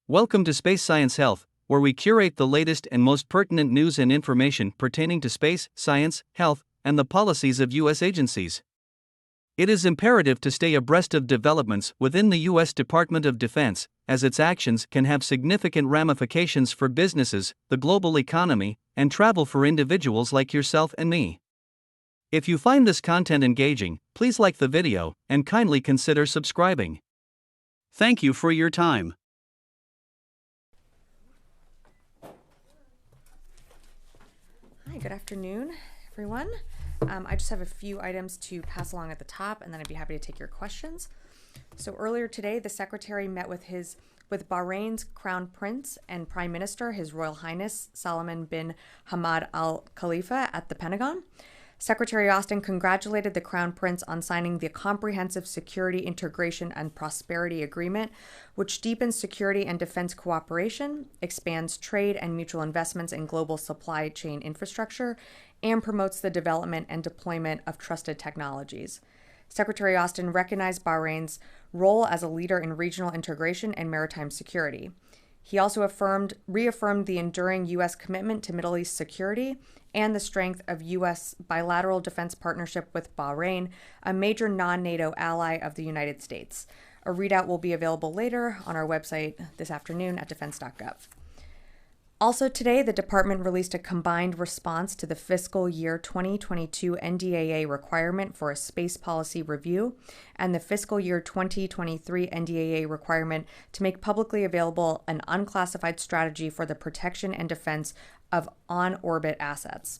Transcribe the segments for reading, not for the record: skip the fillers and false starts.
Welcome to Space Science Health, where we curate the latest and most pertinent news and information pertaining to space, science, health, and the policies of U.S. agencies. It is imperative to stay abreast of developments within the U.S. Department of Defense, as its actions can have significant ramifications for businesses, the global economy, and travel for individuals like yourself and me. If you find this content engaging, please like the video and kindly consider subscribing. Thank you for your time. Hi, good afternoon, everyone. I just have a few items to pass along at the top, and then I'd be happy to take your questions. So earlier today, the Secretary met with Bahrain's Crown Prince and Prime Minister, His Royal Highness Salman bin Hamad Al Khalifa, at the Pentagon. Secretary Austin congratulated the Crown Prince on signing the Comprehensive Security Integration and Prosperity Agreement, which deepens security and defense cooperation, expands trade and mutual investments in global supply chain infrastructure, and promotes the development and deployment of trusted technologies. Secretary Austin recognized Bahrain's role as a leader in regional integration and maritime security. He also reaffirmed the enduring U.S. commitment to Middle East security and the strength of U.S. bilateral defense partnership with Bahrain, a major non-NATO ally of the United States. A readout will be available later on our website this afternoon at defense.gov. Also today, the department released a combined response to the fiscal year 2022 NDAA requirement for a space policy review and the fiscal year 2023 NDAA requirement to make publicly available an unclassified strategy for the protection and defense of on-orbit assets.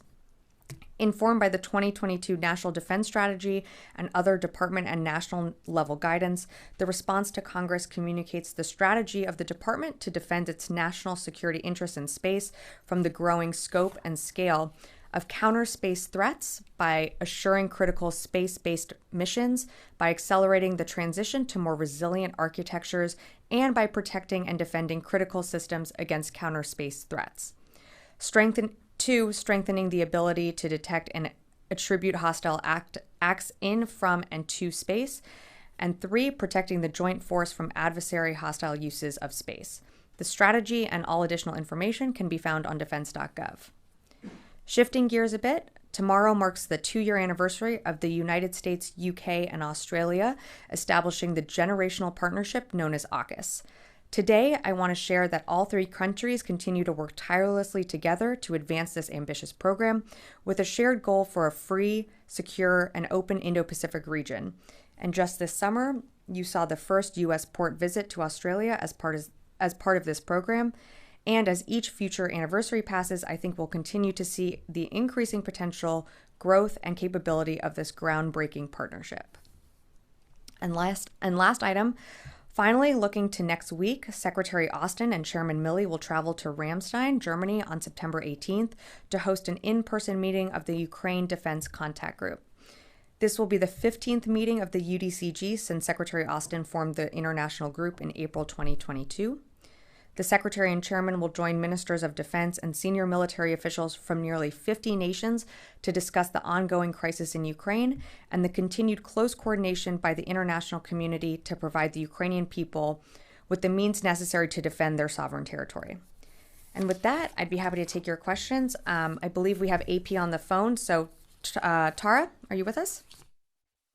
Informed by the 2022 National Defense Strategy and other department and national level guidance, the response to Congress communicates the strategy of the department to defend its national security interests in space from the growing scope and scale of counter-space threats by assuring critical space-based missions, by accelerating the transition to more resilient architectures, and by protecting and defending critical systems against counter-space threats. Strengthening the ability to detect and attribute hostile acts in, from, and to space. And 3, protecting the joint force from adversary hostile uses of space. The strategy and all additional information can be found on defense.gov. Shifting gears a bit, tomorrow marks the 2-year anniversary of the United States, UK, and Australia establishing the generational partnership known as AUKUS. Today, I want to share that all 3 countries continue to work tirelessly together to advance this ambitious program with a shared goal for a free, secure, and open Indo-Pacific region. And just this summer, you saw the first U.S. port visit to Australia as part of this program. And as each future anniversary passes, I think we'll continue to see the increasing potential, growth, and capability of this groundbreaking partnership. And last item, finally, looking to next week, Secretary Austin and Chairman Milley will travel to Ramstein, Germany on September 18th to host an in-person meeting of the Ukraine Defense Contact Group. This will be the 15th meeting of the UDCG since Secretary Austin formed the international group in April 2022. The Secretary and Chairman will join ministers of defense and senior military officials from nearly 50 nations to discuss the ongoing crisis in Ukraine and the continued close coordination by the international community to provide the Ukrainian people with the means necessary to defend their sovereign territory. And with that, I'd be happy to take your questions. I believe we have AP on the phone. So Tara, are you with us?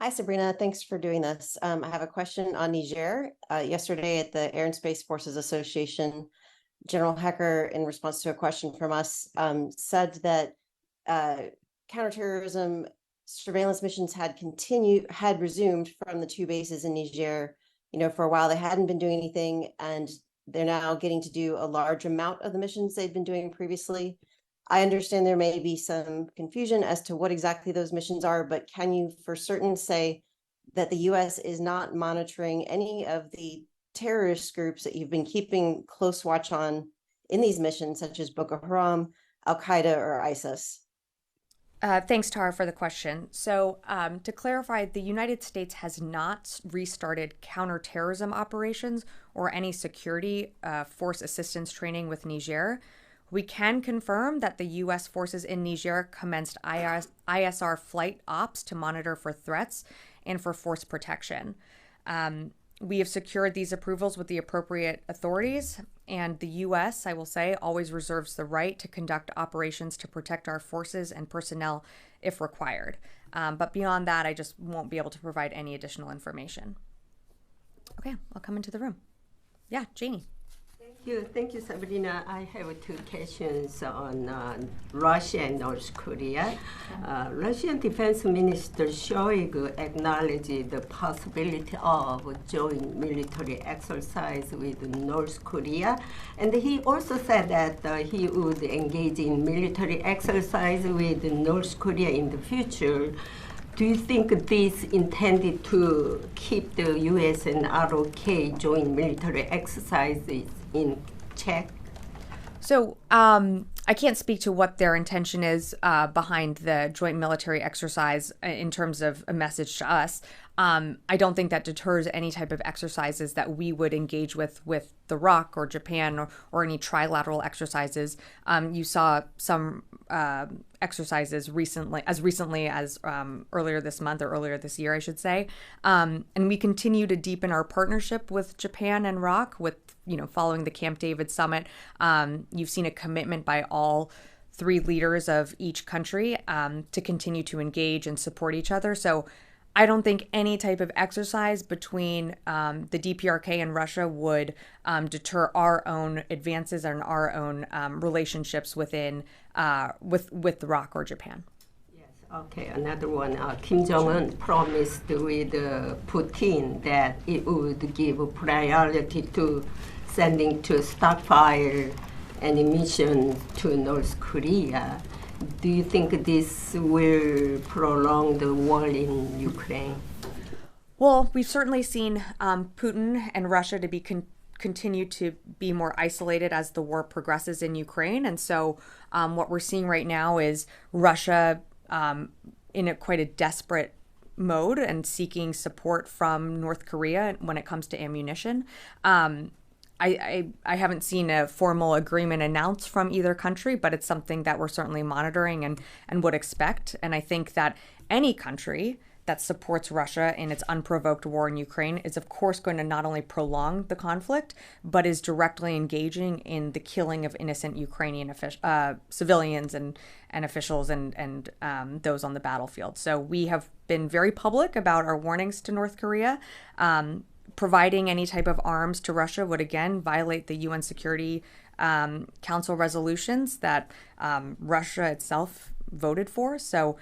Hi, Sabrina. Thanks for doing this. I have a question on Niger. Yesterday at the Air and Space Forces Association, General Hecker, in response to a question from us, said that counterterrorism surveillance missions had resumed from the 2 bases in Niger. For a while they hadn't been doing anything, and they're now getting to do a large amount of the missions they'd been doing previously. I understand there may be some confusion as to what exactly those missions are, but can you for certain say that the U.S. is not monitoring any of the terrorist groups that you've been keeping close watch on in these missions, such as Boko Haram, Al-Qaeda, or ISIS? Thanks, Tara, for the question. So to clarify, the United States has not restarted counterterrorism operations or any security force assistance training with Niger. We can confirm that the U.S. forces in Niger commenced ISR flight ops to monitor for threats and for force protection. We have secured these approvals with the appropriate authorities, and the U.S., I will say, always reserves the right to conduct operations to protect our forces and personnel if required. But beyond that, I just won't be able to provide any additional information. Okay, I'll come into the room. Yeah, Janie. Thank you, Sabrina. I have two questions on Russia and North Korea. Russian Defense Minister Shoigu acknowledged the possibility of joint military exercise with North Korea, and he also said that he would engage in military exercise with North Korea in the future. Do you think this intended to keep the U.S. and ROK joint military exercises in check? So I can't speak to what their intention is behind the joint military exercise in terms of a message to us. I don't think that deters any type of exercises that we would engage with the ROC or Japan or any trilateral exercises. You saw some exercises recently as earlier this month or earlier this year, I should say. And we continue to deepen our partnership with Japan and ROC with, following the Camp David summit. You've seen a commitment by all three leaders of each country to continue to engage and support each other. So I don't think any type of exercise between the DPRK and Russia would deter our own advances and our own relationships within with the ROC or Japan. Yes. Okay. Another one. Kim Jong-un promised with Putin that it would give priority to sending to stockpile ammunition to North Korea. Do you think this will prolong the war in Ukraine? Well, we've certainly seen Putin and Russia to be continue to be more isolated as the war progresses in Ukraine. And so what we're seeing right now is Russia in quite a desperate mode and seeking support from North Korea when it comes to ammunition. I haven't seen a formal agreement announced from either country, but it's something that we're certainly monitoring and would expect. And I think that any country that supports Russia in its unprovoked war in Ukraine is, of course, going to not only prolong the conflict, but is directly engaging in the killing of innocent Ukrainian civilians and officials and those on the battlefield. So we have been very public about our warnings to North Korea. Providing any type of arms to Russia would, again, violate the UN Security Council resolutions that Russia itself voted for. So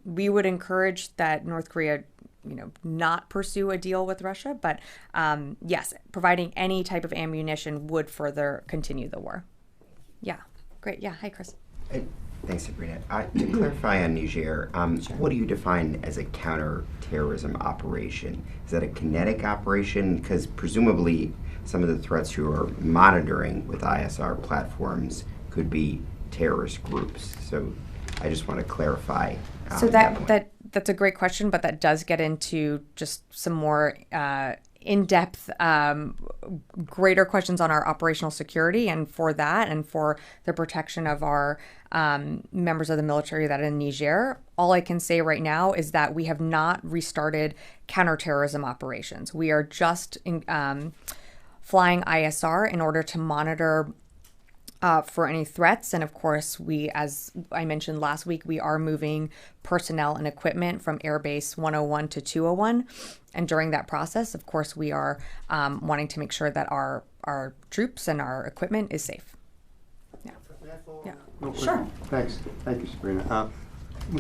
we would encourage that North Korea, not pursue a deal with Russia. But yes, providing any type of ammunition would further continue the war. Yeah, great. Yeah, hi, Chris. Thanks, Sabrina. To clarify on Niger, what do you define as a counterterrorism operation? Is that a kinetic operation? Because presumably some of the threats you are monitoring with ISR platforms could be terrorist groups. So I just want to clarify. So that's a great question, but that does get into just some more in-depth, greater questions on our operational security, and for that and for the protection of our members of the military that are in Niger. All I can say right now is that we have not restarted counterterrorism operations. We are just flying ISR in order to monitor for any threats. And of course, we, as I mentioned last week, we are moving personnel and equipment from Airbase 101 to 201. And during that process, of course, we are wanting to make sure that our troops and our equipment is safe. Yeah. Yeah. Sure. Thanks. Thank you, Sabrina.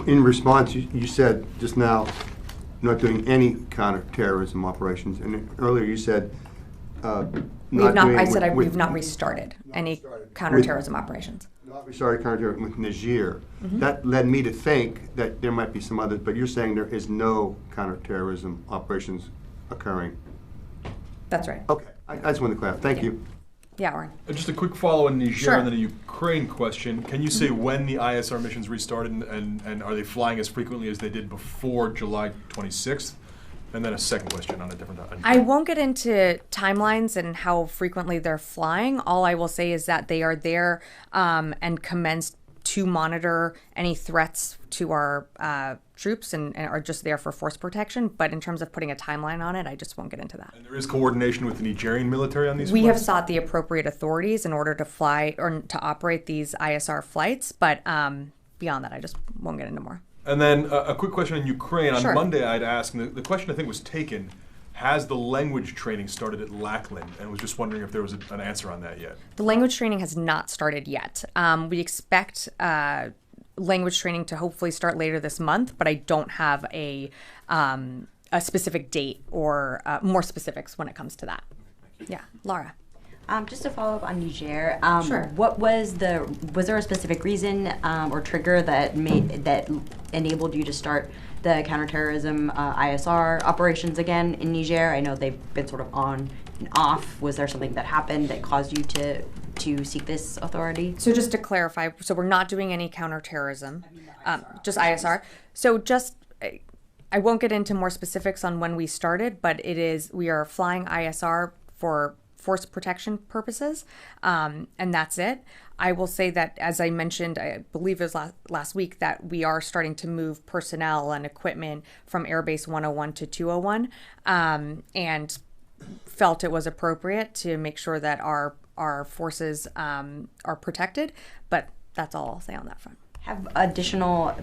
In response, you said just now, not doing any counterterrorism operations. And earlier you said we've not restarted any counterterrorism operations. Not restarted counterterrorism with Niger. Mm-hmm. That led me to think that there might be some others, but you're saying there is no counterterrorism operations occurring. That's right. Okay. I just wanted to clarify. Thank you. Yeah, Oren. Just a quick follow on Niger Sure. and then a Ukraine question. Can you say when the ISR missions restarted and are they flying as frequently as they did before July 26th? And then a second question on a different topic. I won't get into timelines and how frequently they're flying. All I will say is that they are there and commenced to monitor any threats to our troops and are just there for force protection. But in terms of putting a timeline on it, I just won't get into that. And there is coordination with the Nigerian military on these We flights? have sought the appropriate authorities in order to fly or to operate these ISR flights, but beyond that, I just won't get into more. And then a quick question on Ukraine. Sure. On Monday, I'd asked, and the question I think was taken, has the language training started at Lackland? And was just wondering if there was an answer on that yet. The language training has not started yet. We expect language training to hopefully start later this month, but I don't have a specific date or more specifics when it comes to that. Yeah, Laura. Just to follow up on Niger, Sure. what was there a specific reason or trigger that enabled you to start the counterterrorism ISR operations again in Niger? I know they've been sort of on and off. Was there something that happened that caused you to seek this authority? So just to clarify, so we're not doing any counterterrorism, just ISR. So just, I won't get into more specifics on when we started, but we are flying ISR for force protection purposes, and that's it. I will say that, as I mentioned, I believe it was last week, that we are starting to move personnel and equipment from Airbase 101 to 201, and felt it was appropriate to make sure that our forces are protected, but that's all I'll say on that front. Have additional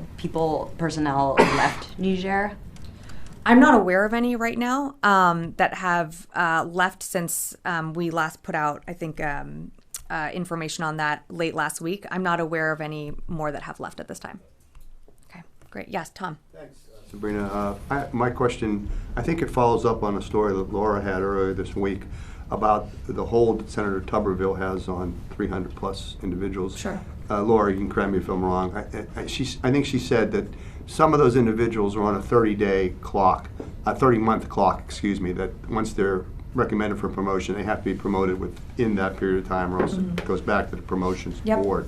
personnel left Niger? I'm not aware of any right now that have left since we last put out, I think, information on that late last week. I'm not aware of any more that have left at this time. Okay, great. Yes, Tom. Thanks, Sabrina. My question, I think it follows up on a story that Laura had earlier this week about the hold that Senator Tuberville has on 300 plus individuals. Sure. Laura, you can correct me if I'm wrong. I think she said that some of those individuals are on a 30-day clock, a 30-month clock, excuse me, that once they're recommended for promotion, they have to be promoted within that period of time, or else it goes back to the promotions board.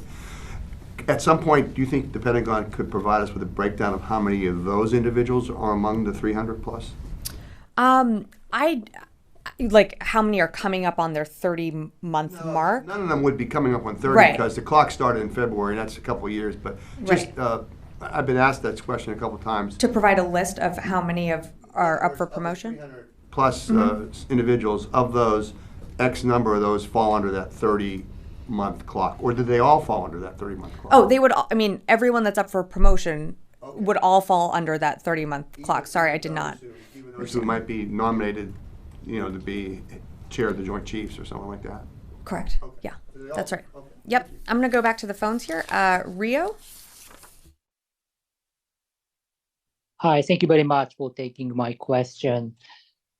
At some point, do you think the Pentagon could provide us with a breakdown of how many of those individuals are among the 300 plus? Like, how many are coming up on their 30-month mark? None of them would be coming up on 30 Right. because the clock started in February, and that's a couple of years. But just, I've been asked that question a couple of times. To provide a list of how many are up for promotion? 300 plus individuals, of those, X number of those fall under that 30-month clock, or did they all fall under that 30-month clock? Oh, they would. I mean, everyone that's up for promotion would all fall under that 30-month clock. Sorry, I did not. Even those who might be nominated, to be chair of the Joint Chiefs or something like that. Correct. Yeah, that's right. Yep. I'm going to go back to the phones here. Rio? Hi, thank you very much for taking my question.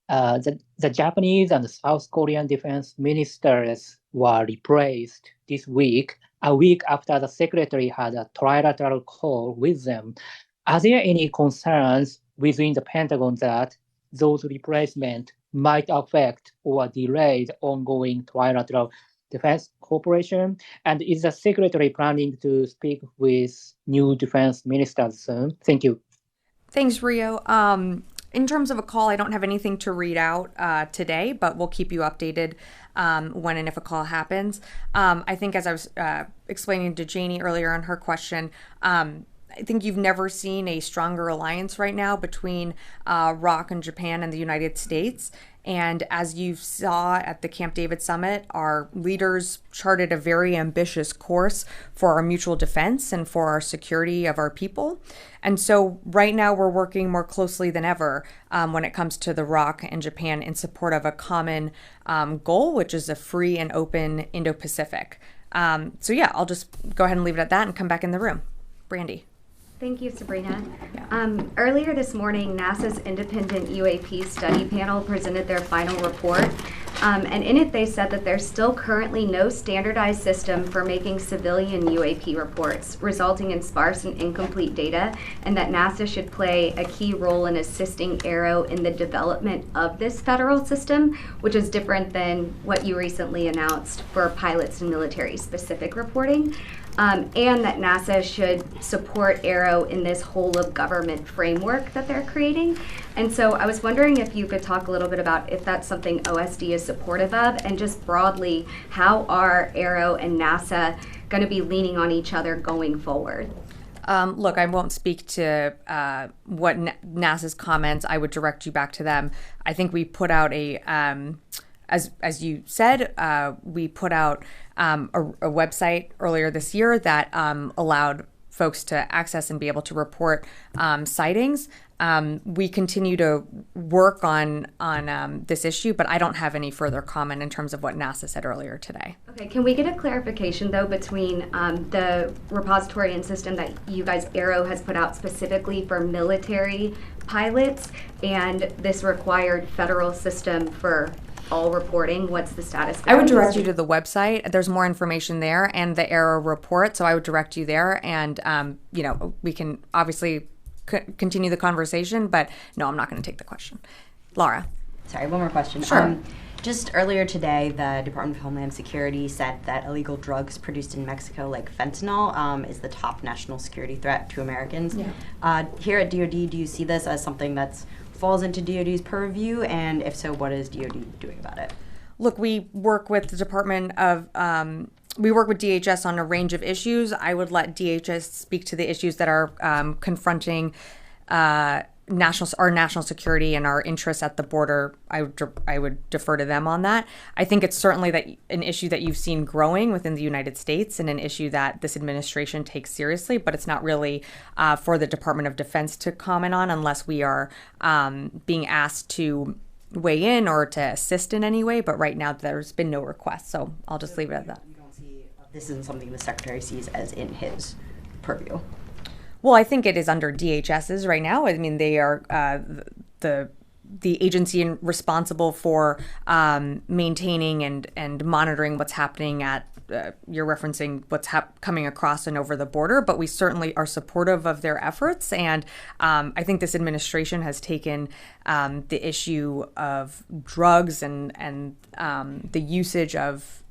The Japanese and South Korean defense ministers were replaced this week, a week after the secretary had a trilateral call with them. Are there any concerns within the Pentagon that those replacements might affect or delay the ongoing trilateral defense cooperation? And is the secretary planning to speak with new defense ministers soon? Thank you. Thanks, Rio. In terms of a call, I don't have anything to read out today, but we'll keep you updated when and if a call happens. I think, as I was explaining to Janie earlier on her question, I think you've never seen a stronger alliance right now between ROC and Japan and the United States. And as you saw at the Camp David Summit, our leaders charted a very ambitious course for our mutual defense and for our security of our people. And so right now we're working more closely than ever when it comes to the ROC and Japan in support of a common goal, which is a free and open Indo-Pacific. So yeah, I'll just go ahead and leave it at that and come back in the room. Brandy. Thank you, Sabrina. Earlier this morning, NASA's independent UAP study panel presented their final report, and in it they said that there's still currently no standardized system for making civilian UAP reports, resulting in sparse and incomplete data, and that NASA should play a key role in assisting Aero in the development of this federal system, which is different than what you recently announced for pilots and military-specific reporting. And that NASA should support Aero in this whole of government framework that they're creating. And so I was wondering if you could talk a little bit about if that's something OSD is supportive of? And just broadly, how are Aero and NASA going to be leaning on each other going forward? Look, I won't speak to what NASA's comments. I would direct you back to them. I think we put out as you said, we put out a website earlier this year that allowed folks to access and be able to report sightings. We continue to work on this issue, but I don't have any further comment in terms of what NASA said earlier today. Okay, can we get a clarification though between the repository and system that you guys, Aero, has put out specifically for military pilots and this required federal system for all reporting? What's the status there? I would direct you to the website. There's more information there and the Aero report, so I would direct you there. And, we can obviously continue the conversation, but no, I'm not going to take the question. Laura. Sorry, one more question. Sure. Just earlier today, the Department of Homeland Security said that illegal drugs produced in Mexico, like fentanyl, is the top national security threat to Americans. Yeah. Here at DoD, do you see this as something that falls into DoD's purview? And if so, what is DoD doing about it? Look, we work with the Department of we work with DHS on a range of issues. I would let DHS speak to the issues that are confronting national security and our interests at the border. I would defer to them on that. I think it's certainly an issue that you've seen growing within the United States and an issue that this administration takes seriously, but it's not really for the Department of Defense to comment on unless we are being asked to weigh in or to assist in any way. But right now there's been no request, so I'll just leave it at that. You don't see this isn't something the Secretary sees as in his purview? Well, I think it is under DHS's right now. I mean, they are the agency responsible for maintaining and monitoring what's happening at. You're referencing what's coming across and over the border, but we certainly are supportive of their efforts. And I think this administration has taken the issue of drugs and the usage of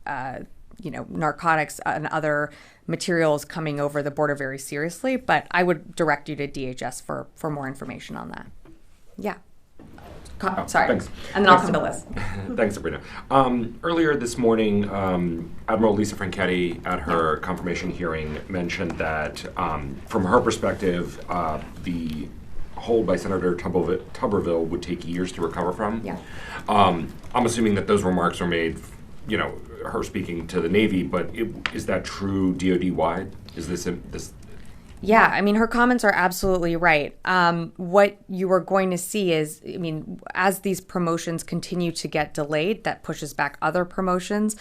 narcotics and other materials coming over the border very seriously, but I would direct you to DHS for more information on that. Yeah. Sorry. Thanks. And then I'll come to Liz. Thanks, Sabrina. Earlier this morning, Admiral Lisa Franchetti at her confirmation hearing mentioned that from her perspective, the hold by Senator Tuberville would take years to recover from. Yeah. I'm assuming that those remarks were made, her speaking to the Navy, but is that true DoD-wide? Is this? Yeah, I mean, her comments are absolutely right. What you are going to see is, as these promotions continue to get delayed, that pushes back other promotions,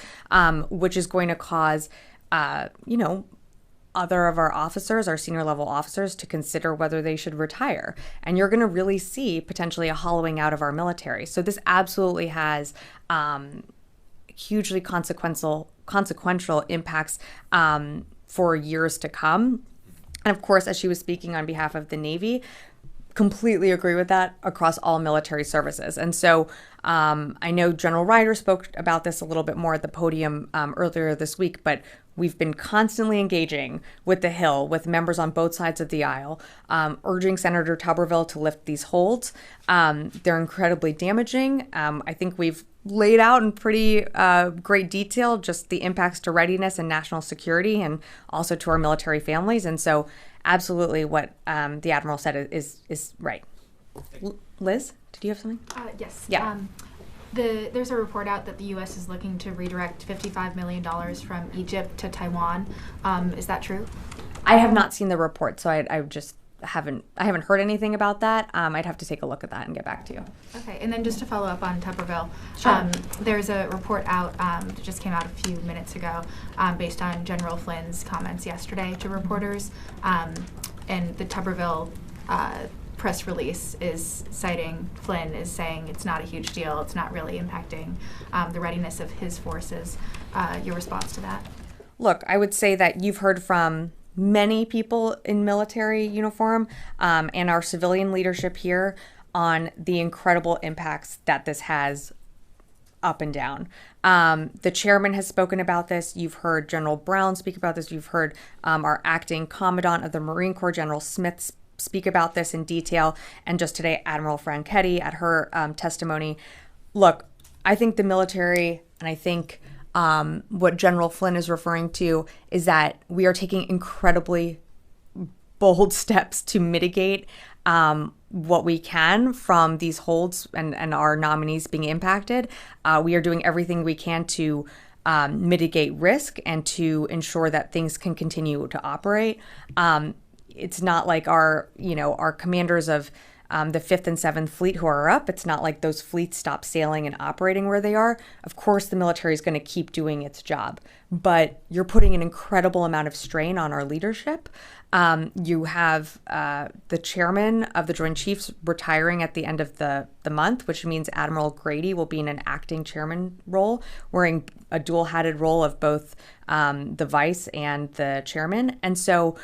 which is going to cause, other of our officers, our senior level officers, to consider whether they should retire. And you're going to really see potentially a hollowing out of our military. So this absolutely has hugely consequential impacts for years to come. And of course, as she was speaking on behalf of the Navy, completely agree with that across all military services. And so I know General Ryder spoke about this a little bit more at the podium earlier this week, but we've been constantly engaging with the Hill, with members on both sides of the aisle, urging Senator Tuberville to lift these holds. They're incredibly damaging. I think we've laid out in pretty great detail just the impacts to readiness and national security and also to our military families. And so absolutely what the Admiral said is right. Liz, did you have something? Yes. Yeah. There's a report out that the U.S. is looking to redirect $55 million from Egypt to Taiwan. Is that true? I have not seen the report, so I just haven't heard anything about that. I'd have to take a look at that and get back to you. Okay, and then just to follow up on Tuberville, Sure. There's a report out that just came out a few minutes ago based on General Flynn's comments yesterday to reporters, and the Tuberville press release is citing Flynn is saying it's not a huge deal, it's not really impacting the readiness of his forces. Your response to that? Look, I would say that you've heard from many people in military uniform and our civilian leadership here on the incredible impacts that this has up and down. The chairman has spoken about this. You've heard General Brown speak about this. You've heard our acting commandant of the Marine Corps, General Smith, speak about this in detail. And just today, Admiral Franchetti at her testimony. Look, I think the military, and I think what General Flynn is referring to is that we are taking incredibly bold steps to mitigate what we can from these holds and our nominees being impacted. We are doing everything we can to mitigate risk and to ensure that things can continue to operate. It's not like our commanders of the 5th and 7th Fleet who are up. It's not like those fleets stop sailing and operating where they are. Of course, the military is going to keep doing its job, but you're putting an incredible amount of strain on our leadership. You have the chairman of the Joint Chiefs retiring at the end of the month, which means Admiral Grady will be in an acting chairman role, wearing a dual-hatted role of both the vice and the chairman. And so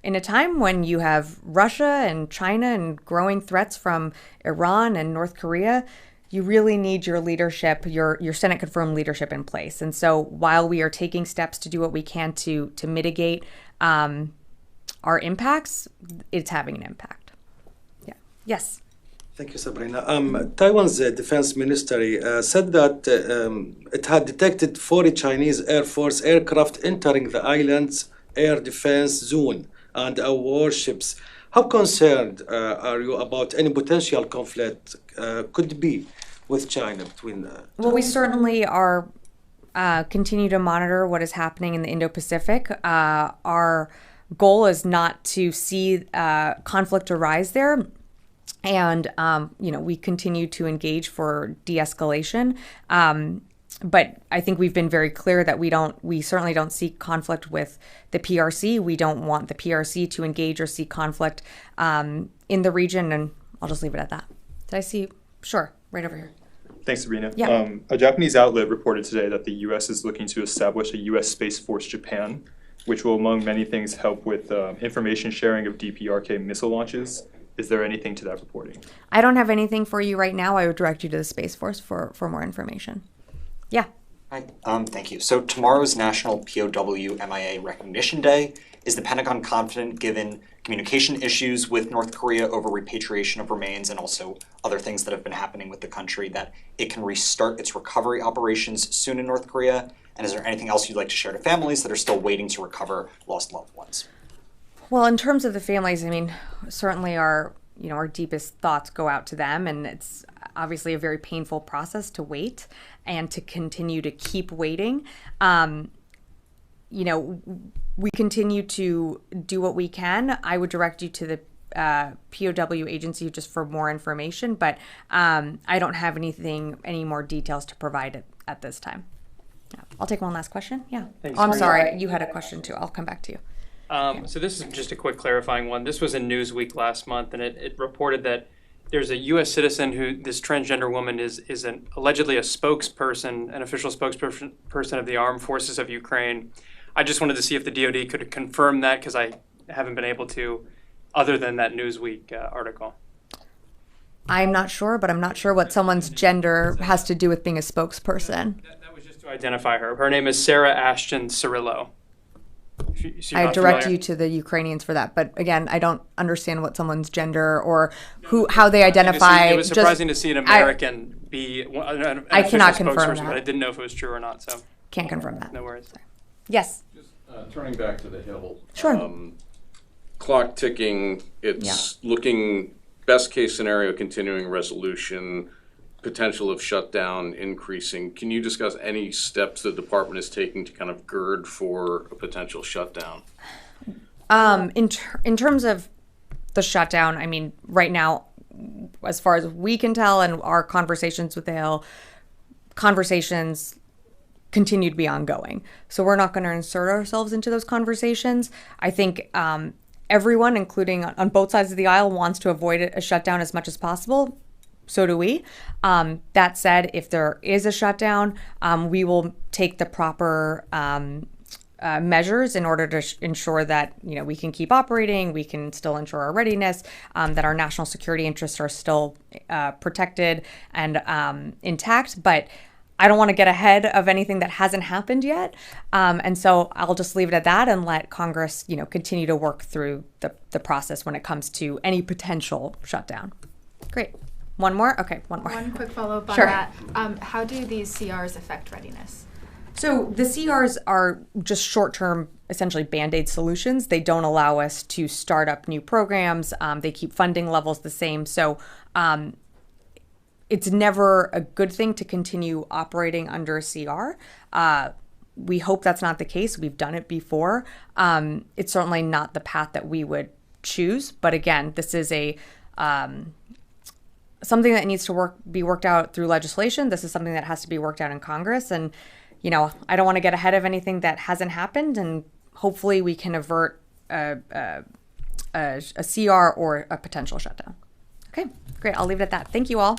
in a time when you have Russia and China and growing threats from Iran and North Korea, you really need your leadership, your Senate-confirmed leadership in place. And so while we are taking steps to do what we can to mitigate our impacts, it's having an impact. Yeah. Yes. Thank you, Sabrina. Taiwan's defense ministry said that it had detected 40 Chinese Air Force aircraft entering the island's air defense zone and our warships. How concerned are you about any potential conflict could be with China between the... Well, we certainly are continue to monitor what is happening in the Indo-Pacific. Our goal is not to see conflict arise there. And, we continue to engage for de-escalation. But I think we've been very clear that we certainly don't seek conflict with the PRC. We don't want the PRC to engage or seek conflict in the region. And I'll just leave it at that. Did I see? Sure. Right over here. Thanks, Sabrina. Yeah. A Japanese outlet reported today that the U.S. is looking to establish a U.S. Space Force Japan, which will, among many things, help with information sharing of DPRK missile launches. Is there anything to that reporting? I don't have anything for you right now. I would direct you to the Space Force for more information. Yeah. Hi. Thank you. So tomorrow's National POW MIA Recognition Day. Is the Pentagon confident, given communication issues with North Korea over repatriation of remains and also other things that have been happening with the country, that it can restart its recovery operations soon in North Korea? And is there anything else you'd like to share to families that are still waiting to recover lost loved ones? Well, in terms of the families, I mean, certainly our deepest thoughts go out to them, and it's obviously a very painful process to wait and to continue to keep waiting. We continue to do what we can. I would direct you to the POW agency just for more information, but I don't have any more details to provide at this time. Yeah. I'll take one last question. Yeah. Thanks, I'm Maria. sorry. You had a question too. I'll come back to you. So this is just a quick clarifying one. This was in Newsweek last month, and it reported that there's a U.S. citizen who, this transgender woman is allegedly a spokesperson, an official spokesperson of the Armed Forces of Ukraine. I just wanted to see if the DoD could confirm that, because I haven't been able to, other than that Newsweek article. I'm not sure, but I'm not sure what someone's gender has to do with being a spokesperson. That was just to identify her. Her name is Sarah Ashton Cirillo. I direct you to the Ukrainians for that, but again, I don't understand what someone's gender or how they identify. It was surprising to see an American be an I cannot official confirm spokesperson, that. but I didn't know if it was true or not. So can't confirm that. No worries. Yes. Just turning back to the Hill. Sure. Clock ticking. It's looking best case scenario, continuing resolution. Potential of shutdown increasing. Can you discuss any steps the department is taking to kind of gird for a potential shutdown? In terms of the shutdown, I mean, right now, as far as we can tell, and our conversations with the Hill, conversations continue to be ongoing. So we're not going to insert ourselves into those conversations. I think everyone, including on both sides of the aisle, wants to avoid a shutdown as much as possible. So do we. That said, if there is a shutdown, we will take the proper measures in order to ensure that we can keep operating, we can still ensure our readiness, that our national security interests are still protected and intact. But I don't want to get ahead of anything that hasn't happened yet, and so I'll just leave it at that and let Congress, continue to work through the process when it comes to any potential shutdown. Great. One more? Okay, one more. One quick follow-up on Sure. that. How do these CRs affect readiness? So the CRs are just short-term, essentially Band-Aid solutions. They don't allow us to start up new programs. They keep funding levels the same. So it's never a good thing to continue operating under a CR. We hope that's not the case. We've done it before. It's certainly not the path that we would choose. But again, this is a something that needs to be worked out through legislation. This is something that has to be worked out in Congress. And, you know, I don't want to get ahead of anything that hasn't happened. And hopefully we can avert a CR or a potential shutdown. Okay, great. I'll leave it at that. Thank you all.